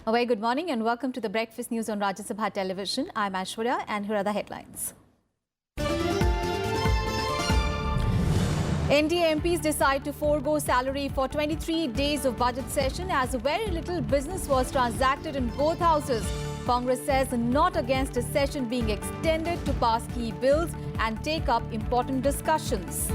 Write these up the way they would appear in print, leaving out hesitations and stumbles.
A very good morning and welcome to the Breakfast News on Rajya Sabha Television. I'm Aishwarya and here are the headlines. NDA MPs decide to forego salary for 23 days of budget session as very little business was transacted in both houses. Congress says not against a session being extended to pass key bills and take up important discussions.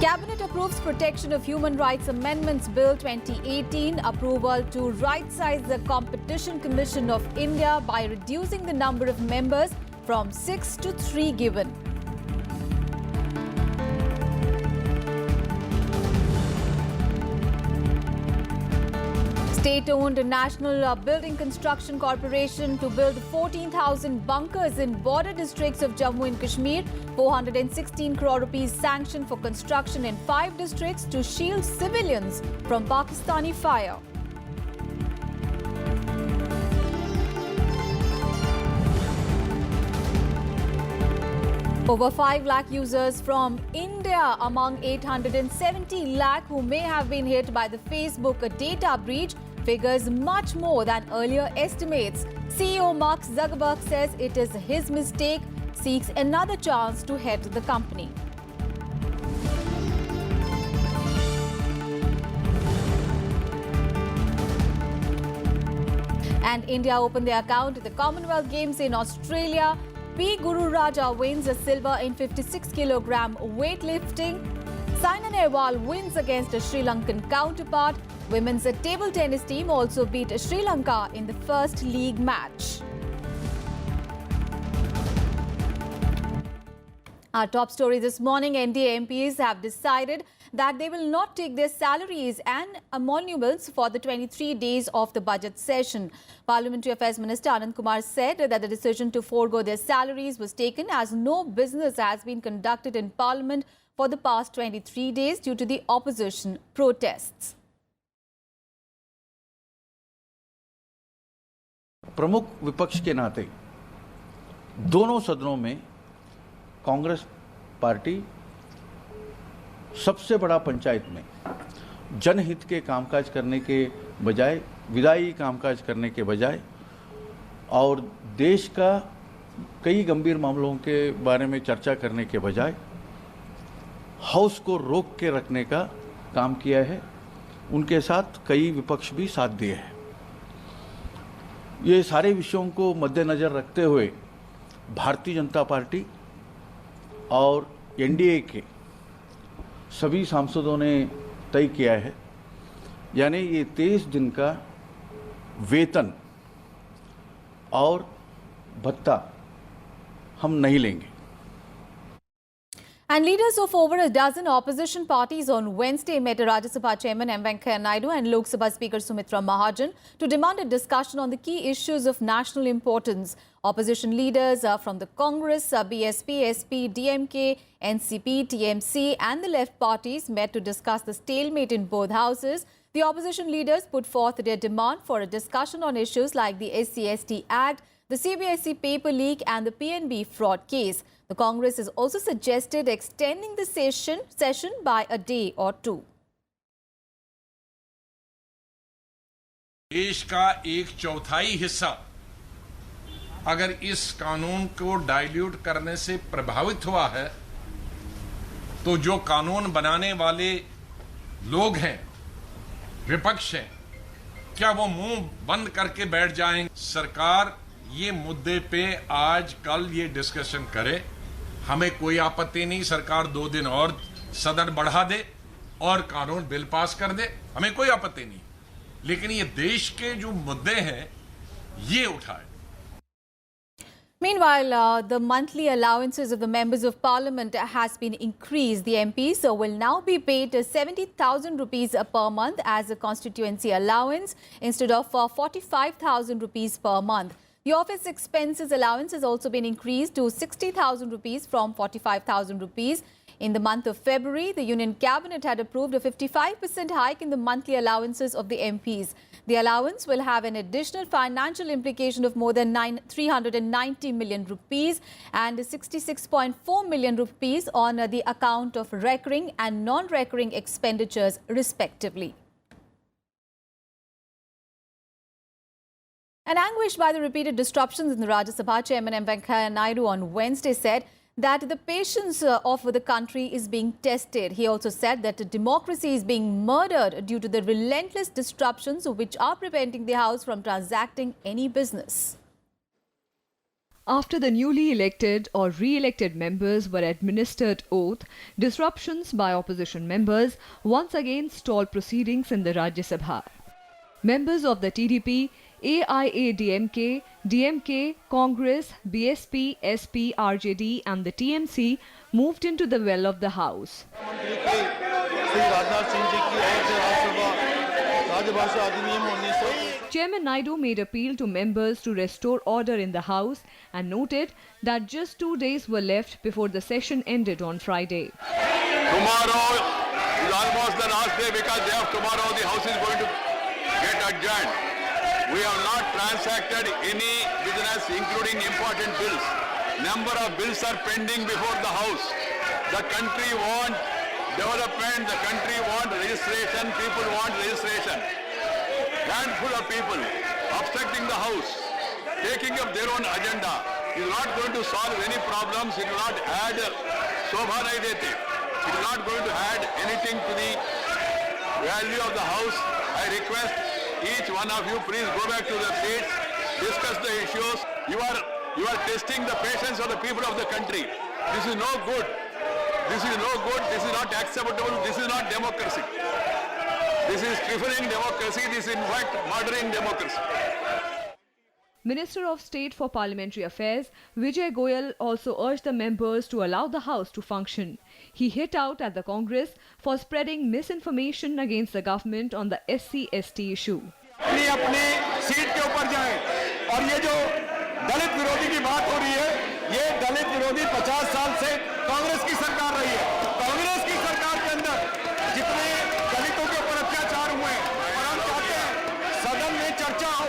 Cabinet approves Protection of Human Rights Amendments Bill 2018, approval to right-size the Competition Commission of India by reducing the number of members from 6 to 3 given. State-owned National Building Construction Corporation to build 14,000 bunkers in border districts of Jammu and Kashmir. 416 crore rupees sanctioned for construction in 5 districts to shield civilians from Pakistani fire. Over 5 lakh users from India among 870 lakh who may have been hit by the Facebook data breach. Figures much more than earlier estimates. CEO Mark Zuckerberg says it is his mistake, seeks another chance to head the company. And India opened their account at the Commonwealth Games in Australia. P. Guru Raja wins a silver in 56-kilogram weightlifting. Saina Nehwal wins against a Sri Lankan counterpart. Women's table tennis team also beat Sri Lanka in the first league match. Our top story this morning, NDA MPs have decided that they will not take their salaries and emoluments for the 23 days of the budget session. Parliamentary Affairs Minister Anand Kumar said that the decision to forego their salaries was taken as no business has been conducted in Parliament for the past 23 days due to the opposition protests. प्रमुख विपक्ष के नाते दोनों सदनों में Congress party सबसे बड़ा पंचायत में जनहित के कामकाज करने के बजाय, विधायी कामकाज करने के बजाय और देश का कई गंभीर मामलों के बारे में चर्चा करने के बजाय हाउस को रोक के रखने का काम किया है। उनके साथ कई विपक्ष भी साथ दिए हैं। ये सारे विषयों को मद्देनजर रखते हुए भारतीय जनता पार्टी और एनडीए के सभी सांसदों ने तय किया है, यानी ये 23 दिन का वेतन और भत्ता हम नहीं लेंगे। And leaders of over a dozen opposition parties on Wednesday met Rajya Sabha Chairman M. Venkaiah Naidu and Lok Sabha Speaker Sumitra Mahajan to demand a discussion on the key issues of national importance. Opposition leaders from the Congress, BSP, SP, DMK, NCP, TMC and the left parties met to discuss the stalemate in both houses. The opposition leaders put forth their demand for a discussion on issues like the SC/ST Act, the CBSE paper leak and the PNB fraud case. The Congress has also suggested extending the session by a day or two. देश का 1/4 हिस्सा अगर इस कानून को dilute करने से प्रभावित हुआ है, तो जो कानून बनाने वाले लोग हैं, विपक्ष हैं, क्या वो मुंह बंद करके बैठ जाएंगे? सरकार ये मुद्दे पे आज कल ये डिस्कशन करे, हमें कोई आपत्ति नहीं। सरकार 2 दिन और सदन बढ़ा दे और कानून बिल पास कर दे, हमें कोई आपत्ति नहीं, लेकिन ये देश के जो मुद्दे हैं ये उठाए। Meanwhile, the monthly allowances of the members of parliament has been increased. The MPs will now be paid 70,000 rupees per month as a constituency allowance instead of 45,000 rupees per month. The office expenses allowance has also been increased to 60,000 rupees from 45,000 rupees. In the month of February, the Union Cabinet had approved a 55% hike in the monthly allowances of the MPs. The allowance will have an additional financial implication of more than 390 million rupees and 66.4 million rupees on the account of recurring and non-recurring expenditures respectively. And anguished by the repeated disruptions in the Rajya Sabha, Chairman M. Venkaiah Naidu on Wednesday said that the patience of the country is being tested. He also said that democracy is being murdered due to the relentless disruptions which are preventing the House from transacting any business. After the newly elected or re-elected members were administered oath, disruptions by opposition members once again stalled proceedings in the Rajya Sabha. Members of the TDP, AIADMK, DMK, Congress, BSP, SP, RJD and the TMC moved into the well of the House. Chairman Naidu made appeal to members to restore order in the House and noted that just 2 days were left before the session ended on Friday. Tomorrow is almost the last day because day of tomorrow the House is going to get adjourned. We have not transacted any business including important bills. Number of bills are pending before the House. The country wants development, the country wants registration, people want registration. Handful of people obstructing the House, taking up their own agenda is not going to solve any problems. It will not add Shobha nahi dete. It is not going to add anything to the value of the House. I request each one of you, please go back to the seats, discuss the issues. You are testing the patience of the people of the country. This is no good. This is no good. This is not acceptable. This is not democracy. This is stifling democracy. This is in fact murdering democracy. Minister of State for Parliamentary Affairs, Vijay Goyal, also urged the members to allow the House to function. He hit out at the Congress for spreading misinformation against the government on the SC/ST issue. अपनी seat के ऊपर जाएं और ये जो दलित विरोधी की बात हो रही है, ये दलित विरोधी 50 साल से कांग्रेस की सरकार रही है। कांग्रेस की सरकार के अंदर जितने दलितों के ऊपर अत्याचार हुए और हम चाहते हैं सदन में चर्चा हो।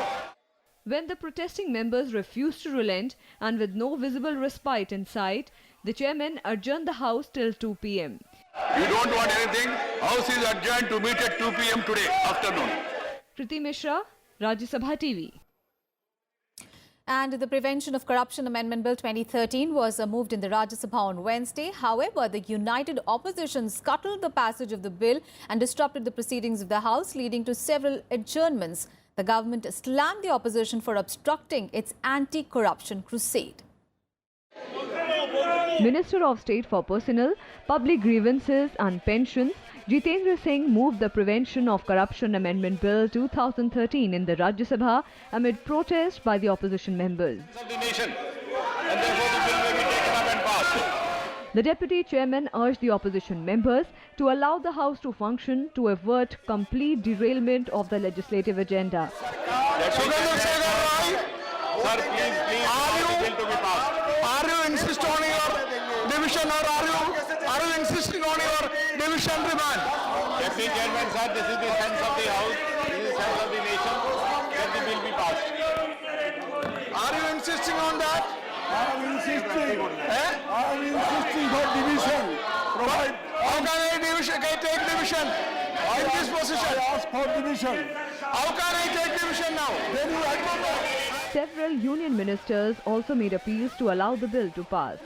When the protesting members refused to relent and with no visible respite in sight, the chairman adjourned the House till 2 p.m. You don't want anything. House is adjourned to meet at 2 p.m. today afternoon. Kriti Mishra, Rajya Sabha TV. And the Prevention of Corruption Amendment Bill 2013 was moved in the Rajya Sabha on Wednesday. However, the united opposition scuttled the passage of the bill and disrupted the proceedings of the House, leading to several adjournments. The government slammed the opposition for obstructing its anti-corruption crusade. Minister of State for Personnel, Public Grievances and Pensions, Jitendra Singh moved the Prevention of Corruption Amendment Bill 2013 in the Rajya Sabha amid protest by the opposition members. Of the nation, and therefore the bill may be taken up and passed. The Deputy Chairman urged the opposition members to allow the House to function to avert complete derailment of the legislative agenda. Sir, please, the bill to be passed. Are you insisting on your division or are you insisting on your division demand? Deputy Chairman, sir, this is the sense of the House, this is the sense of the nation, that the bill be passed. Are you insisting on that? I am insisting. I am insisting for division. How can I take division? In this position. I ask for division. How can I take division now? Then you advocate. Several union ministers also made appeals to allow the bill to pass.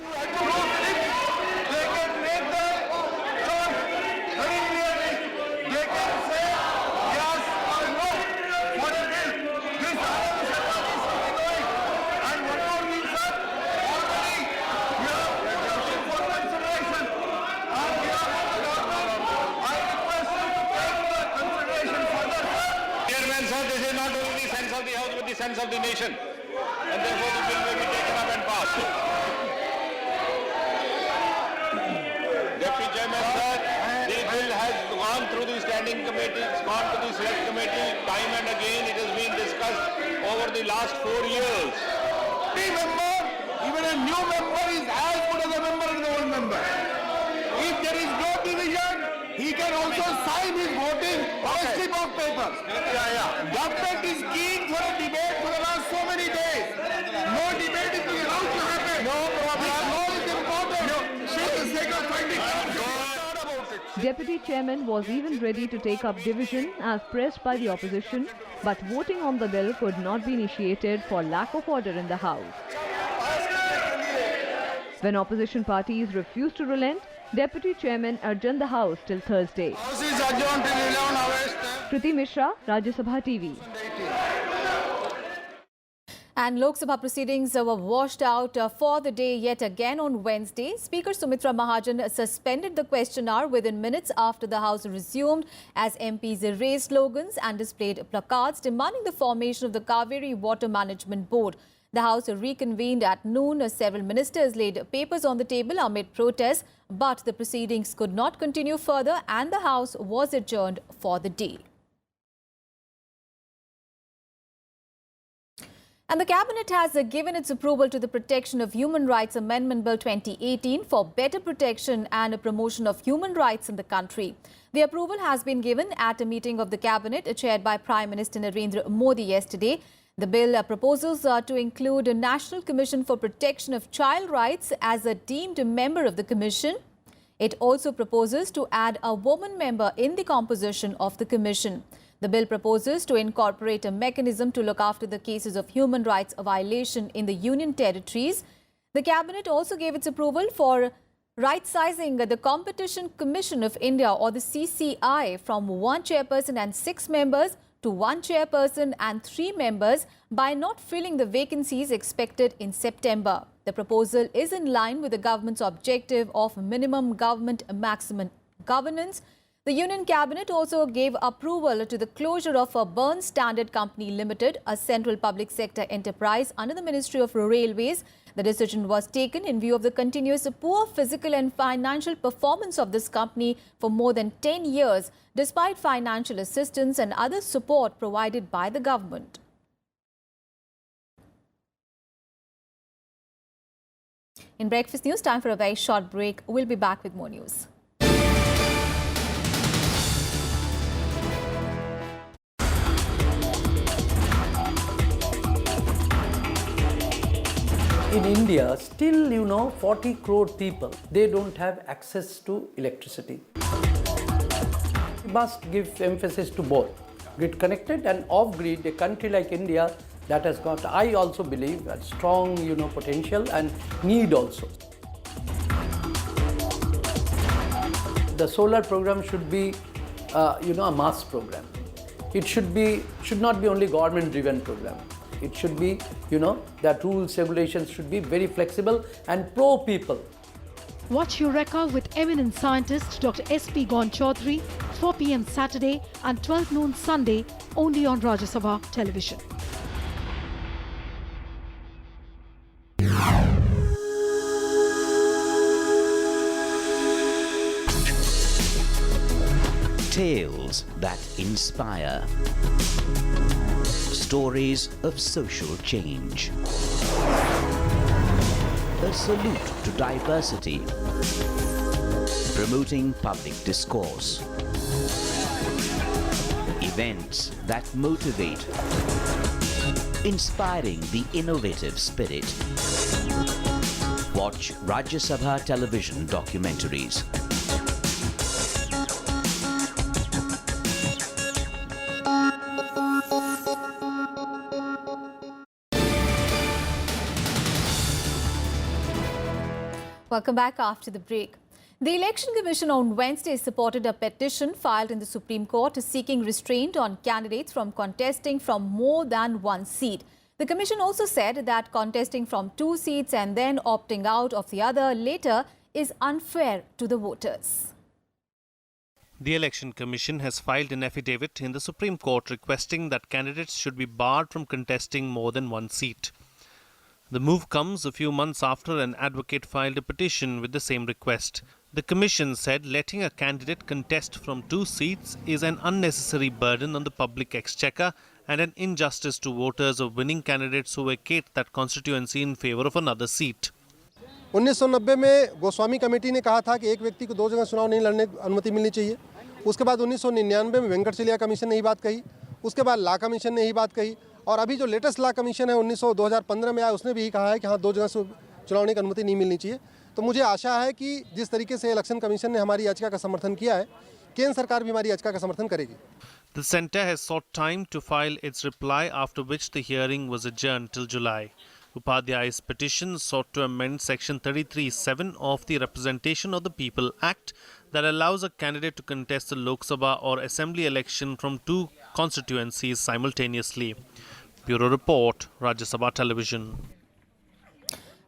Sense of the nation, and therefore the bill may be taken up and passed. Deputy Chairman, sir, the bill has gone through the standing committee, it's gone to the select committee, time and again it has been discussed over the last 4 years. Member, even a new member is as good as a member as the old member. If there is no division, he can also sign his voting on a slip of paper. Government is keen for a debate for the last so many days. No debate is allowed to happen. No problem. This law is important. For the sake of finding out. Deputy Chairman was even ready to take up division as pressed by the opposition, but voting on the bill could not be initiated for lack of order in the House. When opposition parties refused to relent, Deputy Chairman adjourned the House till Thursday. House is adjourned till 11 hours. Kriti Mishra, Rajya Sabha TV. And Lok Sabha proceedings were washed out for the day yet again on Wednesday. Speaker Sumitra Mahajan suspended the question hour within minutes after the House resumed as MPs raised slogans and displayed placards demanding the formation of the Kaveri Water Management Board. The House reconvened at noon. Several ministers laid papers on the table amid protests, but the proceedings could not continue further and the House was adjourned for the day. And the Cabinet has given its approval to the Protection of Human Rights Amendment Bill 2018 for better protection and promotion of human rights in the country. The approval has been given at a meeting of the Cabinet chaired by Prime Minister Narendra Modi yesterday. The bill proposes to include a National Commission for Protection of Child Rights as a deemed member of the Commission. It also proposes to add a woman member in the composition of the Commission. The bill proposes to incorporate a mechanism to look after the cases of human rights violation in the Union territories. The Cabinet also gave its approval for right-sizing the Competition Commission of India or the CCI from 1 chairperson and 6 members to 1 chairperson and 3 members by not filling the vacancies expected in September. The proposal is in line with the government's objective of minimum government, maximum governance. The Union Cabinet also gave approval to the closure of a Burn Standard Company Limited, a central public sector enterprise under the Ministry of Railways. The decision was taken in view of the continuous poor physical and financial performance of this company for more than 10 years, despite financial assistance and other support provided by the government. In Breakfast News, time for a very short break. We'll be back with more news. In India, still, 40 crore people, they don't have access to electricity. We must give emphasis to both, grid connected and off-grid. A country like India that has got, I also believe, a strong, potential and need also. The solar program should be, a mass program. It should not be only government-driven program. It should be, that rules, regulations should be very flexible and pro-people. Watch Eureka with eminent scientist Dr. S.P. Gon Chaudhary, 4 p.m. Saturday and 12 noon Sunday, only on Rajya Sabha television. Tales that inspire. Stories of social change. A salute to diversity. Promoting public discourse. Events that motivate. Inspiring the innovative spirit. Watch Rajya Sabha television documentaries. Welcome back after the break. The Election Commission on Wednesday supported a petition filed in the Supreme Court seeking restraint on candidates from contesting from more than one seat. The Commission also said that contesting from 2 seats and then opting out of the other later is unfair to the voters. The Election Commission has filed an affidavit in the Supreme Court requesting that candidates should be barred from contesting more than one seat. The move comes a few months after an advocate filed a petition with the same request. The Commission said letting a candidate contest from 2 seats is an unnecessary burden on the public exchequer and an injustice to voters of winning candidates who vacate that constituency in favour of another seat. 1990 में Goswami committee ने कहा था कि एक व्यक्ति को 2 जगह चुनाव नहीं लड़ने की अनुमति मिलनी चाहिए। उसके बाद 1999 में वेंकटचलिया कमीशन ने यही बात कही। उसके बाद लॉ कमीशन ने यही बात कही और अभी जो लेटेस्ट लॉ कमीशन है 2015 में आया, उसने भी यही कहा है कि हाँ 2 जगह से चुनाव की अनुमति नहीं मिलनी चाहिए। तो मुझे आशा है कि जिस तरीके से इलेक्शन कमीशन ने हमारी याचिका का समर्थन किया है, केंद्र सरकार भी हमारी याचिका का समर्थन करेगी। The centre has sought time to file its reply, after which the hearing was adjourned till July. Upadhyay's petition sought to amend Section 33(7) of the Representation of the People Act that allows a candidate to contest the Lok Sabha or Assembly election from 2 constituencies simultaneously. Bureau Report, Rajya Sabha Television.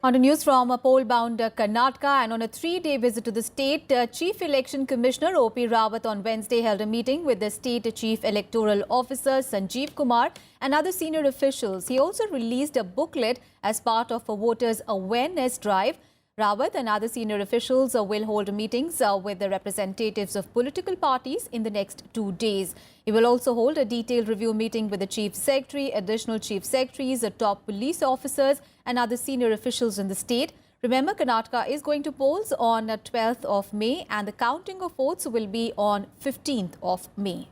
On to news from poll-bound Karnataka, and on a 3-day visit to the state, Chief Election Commissioner O.P. Rawat on Wednesday held a meeting with the State Chief Electoral Officer Sanjeev Kumar and other senior officials. He also released a booklet as part of a voters' awareness drive. Rawat and other senior officials will hold meetings with the representatives of political parties in the next 2 days. He will also hold a detailed review meeting with the Chief Secretary, additional Chief Secretaries, the top police officers and other senior officials in the state. Remember, Karnataka is going to polls on 12th of May and the counting of votes will be on 15th of May.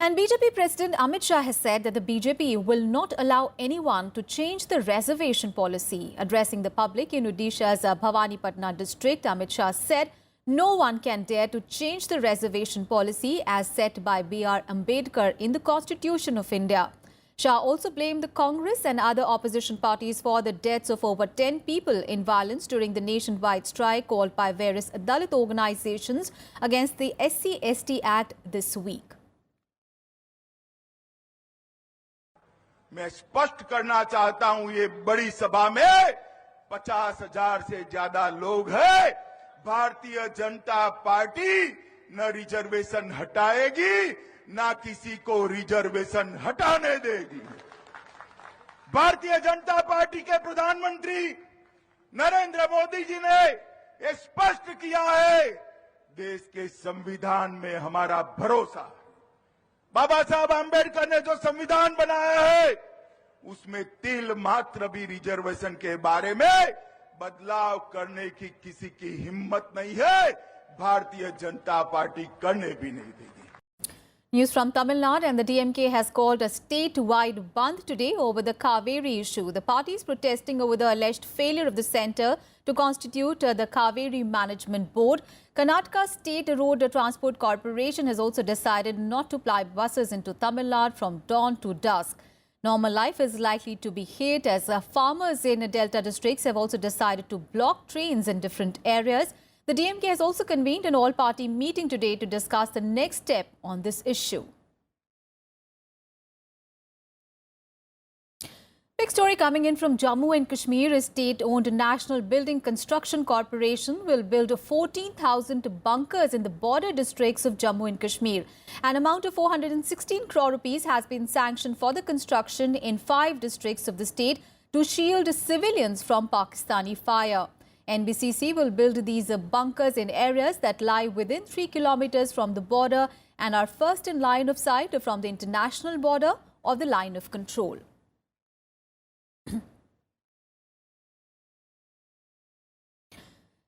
And BJP President Amit Shah has said that the BJP will not allow anyone to change the reservation policy. Addressing the public in Odisha's Bhawanipatna district, Amit Shah said no one can dare to change the reservation policy as set by B.R. Ambedkar in the Constitution of India. Shah also blamed the Congress and other opposition parties for the deaths of over 10 people in violence during the nationwide strike called by various Dalit organizations against the SC/ST Act this week. मैं स्पष्ट करना चाहता हूं, ये बड़ी सभा में 50,000 से ज्यादा लोग हैं। भारतीय जनता पार्टी न रिजर्वेशन हटाएगी, न किसी को रिजर्वेशन हटाने देगी। भारतीय जनता पार्टी के प्रधानमंत्री नरेंद्र मोदी जी ने ये स्पष्ट किया है, देश के संविधान में हमारा भरोसा। बाबा साहब आंबेडकर ने जो संविधान बनाया है, उसमें तिल मात्र भी रिजर्वेशन के बारे में बदलाव करने की किसी की हिम्मत नहीं है। भारतीय जनता पार्टी करने भी नहीं देगी। News from Tamil Nadu, and the DMK has called a statewide bandh today over the Kaveri issue. The party is protesting over the alleged failure of the centre to constitute the Kaveri Management Board. Karnataka State Road Transport Corporation has also decided not to ply buses into Tamil Nadu from dawn to dusk. Normal life is likely to be hit as farmers in Delta districts have also decided to block trains in different areas. The DMK has also convened an all-party meeting today to discuss the next step on this issue. Big story coming in from Jammu and Kashmir. A state-owned National Building Construction Corporation will build 14,000 bunkers in the border districts of Jammu and Kashmir. An amount of 416 crore rupees has been sanctioned for the construction in 5 districts of the state to shield civilians from Pakistani fire. NBCC will build these bunkers in areas that lie within 3 kilometers from the border and are first in line of sight from the international border or the line of control.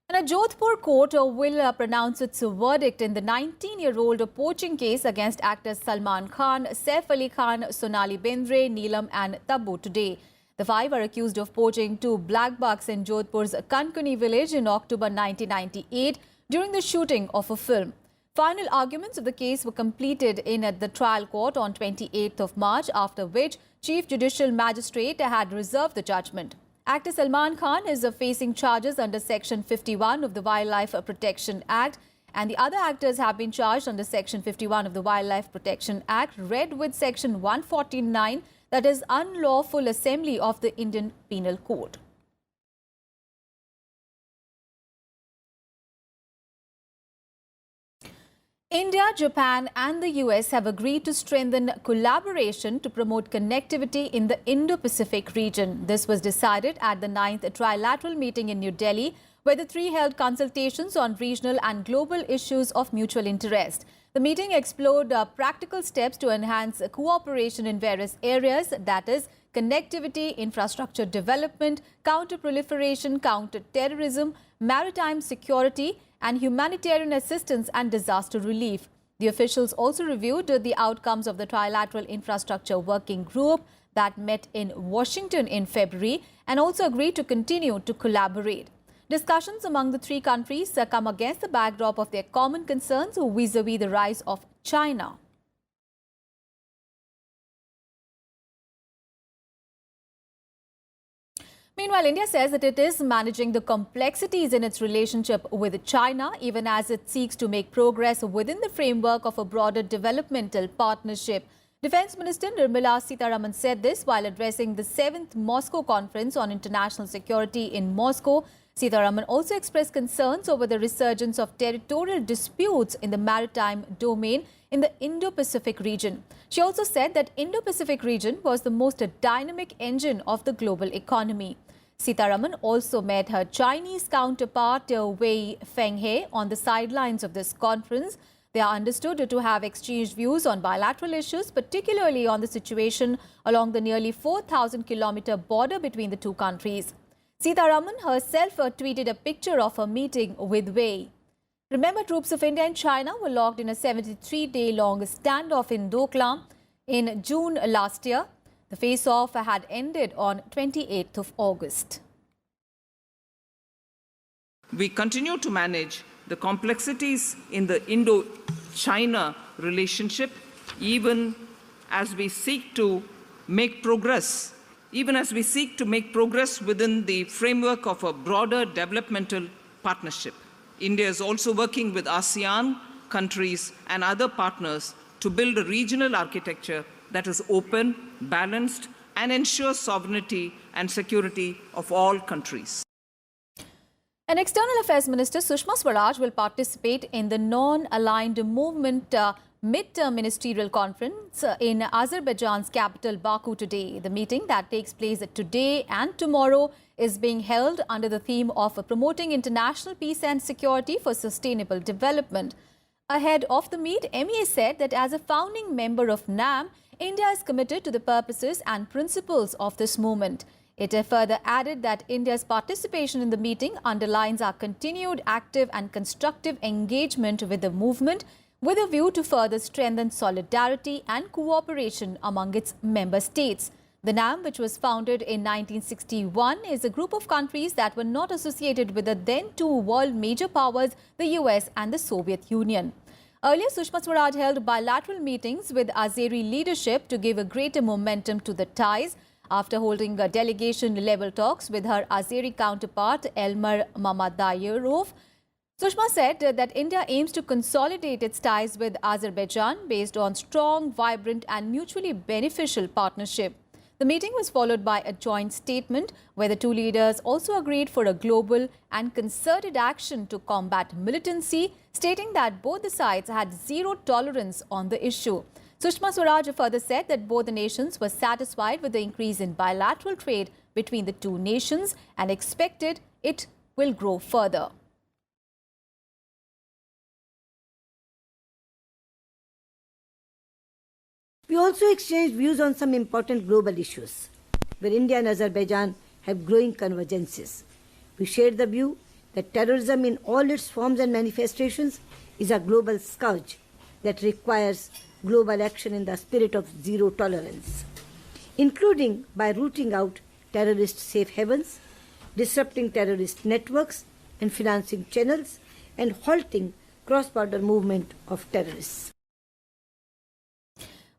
And a Jodhpur court will pronounce its verdict in the 19-year-old poaching case against actors Salman Khan, Saif Ali Khan, Sonali Bendre, Neelam and Taboo today. The 5 are accused of poaching 2 black bucks in Jodhpur's Kankuni village in October 1998 during the shooting of a film. Final arguments of the case were completed in the trial court on 28th of March, after which Chief Judicial Magistrate had reserved the judgment. Actor Salman Khan is facing charges under Section 51 of the Wildlife Protection Act, and the other actors have been charged under Section 51 of the Wildlife Protection Act, read with Section 149, that is unlawful assembly of the Indian Penal Code. India, Japan and the US have agreed to strengthen collaboration to promote connectivity in the Indo-Pacific region. This was decided at the 9th trilateral meeting in New Delhi, where the 3 held consultations on regional and global issues of mutual interest. The meeting explored practical steps to enhance cooperation in various areas, that is, connectivity, infrastructure development, counter-proliferation, counter-terrorism, maritime security, and humanitarian assistance and disaster relief. The officials also reviewed the outcomes of the Trilateral Infrastructure Working Group that met in Washington in February and also agreed to continue to collaborate. Discussions among the three countries come against the backdrop of their common concerns vis-a-vis the rise of China. Meanwhile, India says that it is managing the complexities in its relationship with China, even as it seeks to make progress within the framework of a broader developmental partnership. Defence Minister Nirmala Sitharaman said this while addressing the 7th Moscow Conference on International Security in Moscow. Sitharaman also expressed concerns over the resurgence of territorial disputes in the maritime domain in the Indo-Pacific region. She also said that Indo-Pacific region was the most dynamic engine of the global economy. Sitharaman also met her Chinese counterpart Wei Fenghe on the sidelines of this conference. They are understood to have exchanged views on bilateral issues, particularly on the situation along the nearly 4,000-kilometer border between the two countries. Sitharaman herself tweeted a picture of her meeting with Wei. Remember, troops of India and China were locked in a 73-day-long standoff in Doklam in June last year. The face-off had ended on 28th of August. We continue to manage the complexities in the Indo-China relationship, even as we seek to make progress within the framework of a broader developmental partnership. India is also working with ASEAN countries and other partners to build a regional architecture that is open, balanced, and ensures sovereignty and security of all countries. An External Affairs Minister Sushma Swaraj will participate in the Non-Aligned Movement Mid-Term Ministerial Conference in Azerbaijan's capital Baku today. The meeting that takes place today and tomorrow is being held under the theme of promoting international peace and security for sustainable development. Ahead of the meet, MEA said that as a founding member of NAM, India is committed to the purposes and principles of this movement. It further added that India's participation in the meeting underlines our continued active and constructive engagement with the movement with a view to further strengthen solidarity and cooperation among its member states. The NAM, which was founded in 1961, is a group of countries that were not associated with the then two world major powers, the US and the Soviet Union. Earlier, Sushma Swaraj held bilateral meetings with Azeri leadership to give a greater momentum to the ties. After holding delegation-level talks with her Azeri counterpart, Elmar Mamadayarov, Sushma said that India aims to consolidate its ties with Azerbaijan based on strong, vibrant and mutually beneficial partnership. The meeting was followed by a joint statement where the two leaders also agreed for a global and concerted action to combat militancy, stating that both the sides had zero tolerance on the issue. Sushma Swaraj further said that both the nations were satisfied with the increase in bilateral trade between the two nations and expected it will grow further. We also exchanged views on some important global issues, where India and Azerbaijan have growing convergences. We shared the view that terrorism in all its forms and manifestations is a global scourge that requires global action in the spirit of zero tolerance, including by rooting out terrorist safe havens, disrupting terrorist networks and financing channels, and halting cross-border movement of terrorists.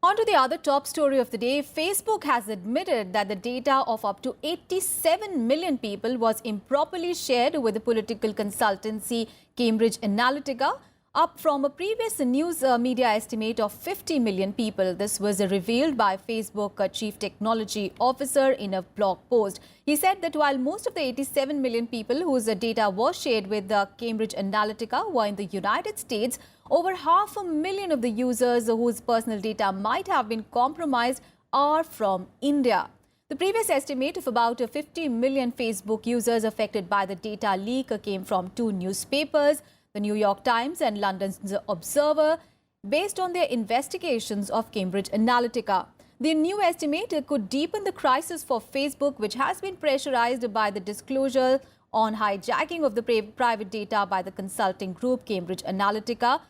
On to the other top story of the day. Facebook has admitted that the data of up to 87 million people was improperly shared with the political consultancy Cambridge Analytica, up from a previous news media estimate of 50 million people. This was revealed by Facebook Chief Technology Officer in a blog post. He said that while most of the 87 million people whose data was shared with Cambridge Analytica were in the United States, over 500,000 of the users whose personal data might have been compromised are from India. The previous estimate of about 50 million Facebook users affected by the data leak came from two newspapers, the New York Times and London's Observer, based on their investigations of Cambridge Analytica. The new estimate could deepen the crisis for Facebook, which has been pressurized by the disclosure on hijacking of the private data by the consulting group Cambridge Analytica,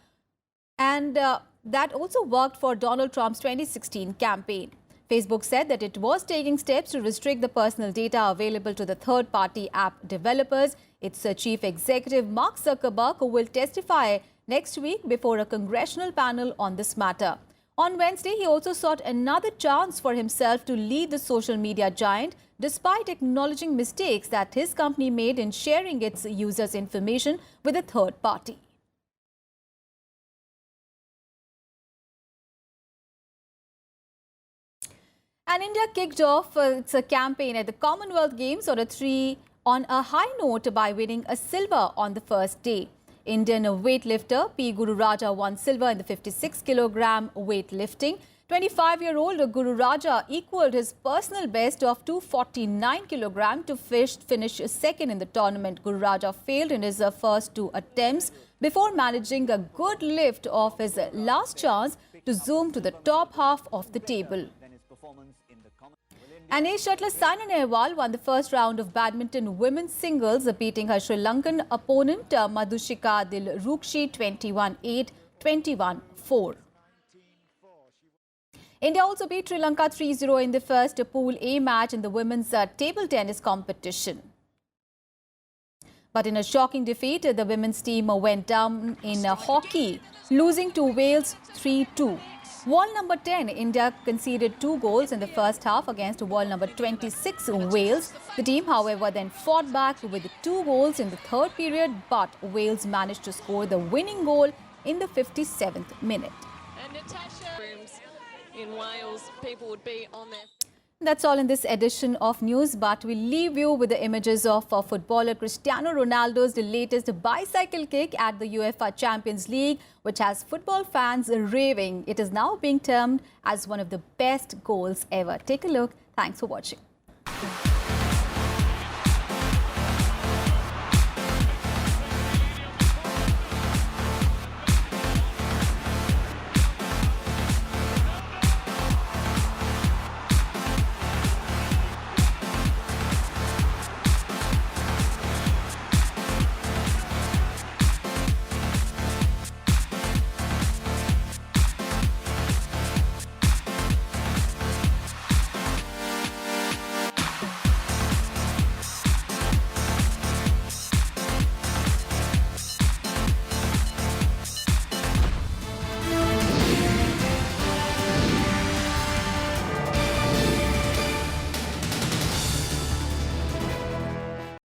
and that also worked for Donald Trump's 2016 campaign. Facebook said that it was taking steps to restrict the personal data available to the third-party app developers. Its chief executive, Mark Zuckerberg, will testify next week before a congressional panel on this matter. On Wednesday, he also sought another chance for himself to lead the social media giant, despite acknowledging mistakes that his company made in sharing its users' information with a third party. And India kicked off its campaign at the Commonwealth Games on a high note by winning a silver on the first day. Indian weightlifter P. Guru Raja won silver in the 56-kilogram weightlifting. 25-year-old Guru Raja equaled his personal best of 249 kilograms to finish second in the tournament. Guru Raja failed in his first two attempts before managing a good lift of his last chance to zoom to the top half of the table. And ace shuttler Saina Nehwal won the first round of badminton women's singles, beating her Sri Lankan opponent Madhushika Dilrukshi 21-8, 21-4. India also beat Sri Lanka 3-0 in the first Pool A match in the women's table tennis competition. But in a shocking defeat, the women's team went down in hockey, losing to Wales 3-2. Wall number 10, India conceded 2 goals in the first half against wall number 26, Wales. The team, however, then fought back with 2 goals in the third period, but Wales managed to score the winning goal in the 57th minute. And Natasha rooms in Wales, people would be on their... That's all in this edition of news, but we'll leave you with the images of footballer Cristiano Ronaldo's latest bicycle kick at the UEFA Champions League, which has football fans raving. It is now being termed as one of the best goals ever. Take a look. Thanks for watching.